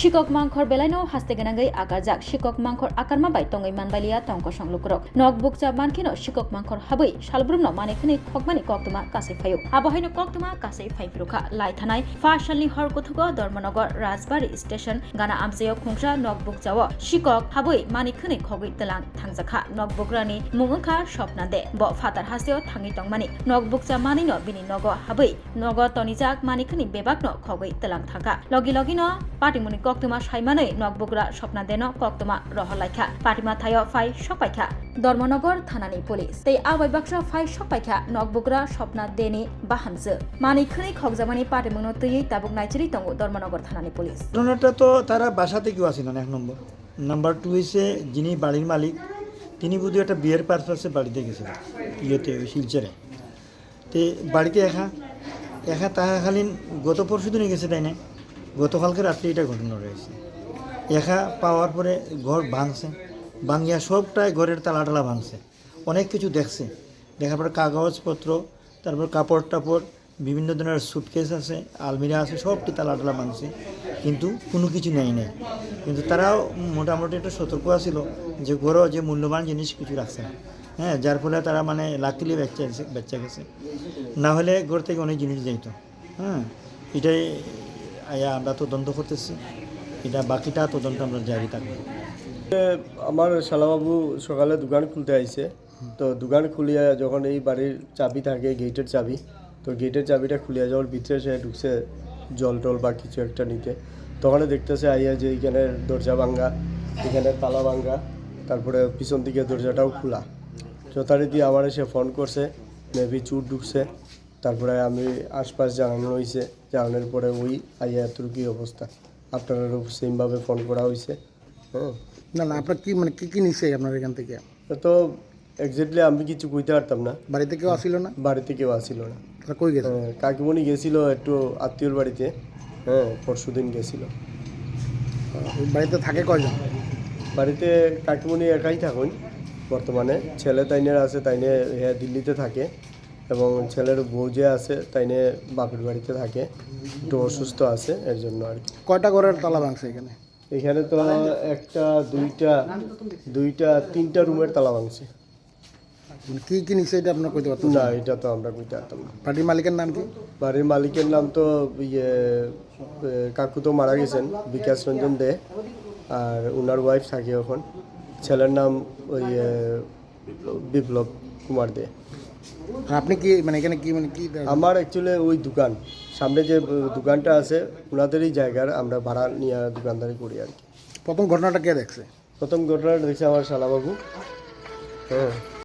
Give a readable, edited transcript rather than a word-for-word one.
শিকক মাংখর বেলাইনো হাসতে গেনাঙ্গৈ আগারজাক শিকক মাংখর আকারমা বাই তঙ্গৈ মানবাইলিয়া তঙ্ক সংলুকরক নক বুকজা মানখিনো শিকক মাংখর হাবৈ সালব্রুমনো মানেখনি খকমানি কক্তমা কাছে ফায়ু আবহাইনো কক্তমা কাছে ফাইফিরুখা লাই থানায় ফাশালনি হর কথুগ ধর্মনগর রাজবাড়ি স্টেশন গানা আমজেয় খুংসা নক বুকজাও শিকক হাবৈ মানিখনি খগৈ তেলাং থাংজাখা নক বুকরানি মুংখা স্বপ্না দে ব ফাতার হাসেও থাঙ্গি তংমানি নক বুকজা মানিনো বিনি নগ হাবৈ নগ তনিজাক মানিখনি বেবাকনো খগৈ তেলাং থাকা লগি লগিনো পাটিমুনি কক্তমা সাইমাनै নকবুকরা স্বপ্না দেন কক্তমা রহলাইখা পাটিমা থায় ফাই সপাইখা ধর্মনগর থানানি পুলিশ তৈ আবাই বাক্সা ফাই সপাইখা নকবুকরা স্বপ্না দেনি বাহামজো মানিখনি খকজামানি পাটিমুনো তৈই তাবুক নাইচেরি তঙ্গু ধর্মনগর থানানি পুলিশ। ঘটনাটা তো তারা বাসাতে কেউ আসিল না। এক নম্বর নাম্বার 2 হয়েছে যিনি বাড়ির মালিক তিনি বোধহয় একটা বিয়ের পারপাসে বাড়িতে গেছিলেন ইয়েতে শিলচরে তে বাড়িতে একা তাহাকালীন গত পরশু দিনে গেছে তাই না, গতকালকে রাত্রে এটা ঘটনা রয়েছে। একা পাওয়ার পরে ঘর ভাঙছে, ভাঙিয়া সবটাই ঘরের তালা টালা ভাঙছে, অনেক কিছু দেখছে, দেখার পরে কাগজপত্র তারপর কাপড় টাপড় বিভিন্ন ধরনের সুটকেস আছে, আলমিরা আছে, সবটি তালা টালা ভাঙছে, কিন্তু কোনো কিছু নেই নাই। কিন্তু তারাও মোটামুটি একটু সতর্ক আছিল যে ঘরও যে মূল্যবান জিনিস কিছু রাখছে না, হ্যাঁ, যার ফলে তারা মানে লাকিলি বাচ্চা গেছে, না হলে ঘর থেকে অনেক জিনিস যাইত। হ্যাঁ, এটাই আয়া আমরা তদন্ত করতেছি, এটা বাকিটা তদন্ত আমরা জারি থাকবে। আমার শালাবাবু সকালে দোকান খুলতে আইছে, তো দোকান খুলিয়া যখন এই বাড়ির চাবি থাকে গেটের চাবি, তো গেটের চাবিটা খুলিয়া যখন ভিতরে সে ঢুকছে জল টল বা কিছু একটা নিতে, তখন দেখতেছে আইয়া যে এইখানে দরজা ভাঙ্গা, এখানে তালা ভাঙ্গা, তারপরে পিছন দিকে দরজাটাও খোলা। যথারীতি আমার সে ফোন করছে, মেবি চুর ঢুকছে, তারপরে আমি আশপাশ জানানো হয়েছে, জানানোর পরে ওই আইয়া এত কী অবস্থা, আপনারও সেমভাবে ফোন করা হয়েছে। হ্যাঁ, না না, আপনার কি মানে কি নিচ্ছে আপনার এখান থেকে? তো এক্স্যাক্টলি আমি কিছু কইতে পারতাম না। বাড়িতে কেউ আসিল না? বাড়িতে কেউ আসিল না। কই গেছে? কাকিমণি গেছিল একটু আত্মীয়র বাড়িতে, হ্যাঁ, পরশু দিন গেছিল। বাড়িতে থাকে কয়জন? বাড়িতে কাকিমণি একাই থাকুন বর্তমানে, ছেলে তাইনের আছে, তাইনে দিল্লিতে থাকে, এবং ছেলের বউ যে আছে তাইনে বাপের বাড়িতে থাকে, একটু অসুস্থ আছে, এর জন্য আর কি। কয়টা ঘরের তালা ভাঙছে এখানে? এখানে তো একটা দুইটা তিনটা রুমের তালা ভাঙছে। মানে কি কি নিচ্ছে এটা আপনার কইতে পারতেন না, এটা তো আমরা কইতে পারতাম না। পার্টির মালিকের নাম কি? বাড়ির মালিকের নাম তো কাকু তো মারা গেছেন, বিকাশ রঞ্জন দে, আর ওনার ওয়াইফ থাকে এখন। ছেলের নাম ওই বিপ্লব কুমার দে। আর আপনি কি মানে এখানে কি মানে কি? আমার অ্যাকচুয়ালি ওই দোকান সামনে যে দোকানটা আছে ওনাদেরই জায়গার, আমরা ভাড়া নিয়ে দোকানদারি করি আর কি। প্রথম ঘটনাটা কে দেখছে? প্রথম ঘটনাটা দেখছি আমার শালাবাবু। হ্যাঁ।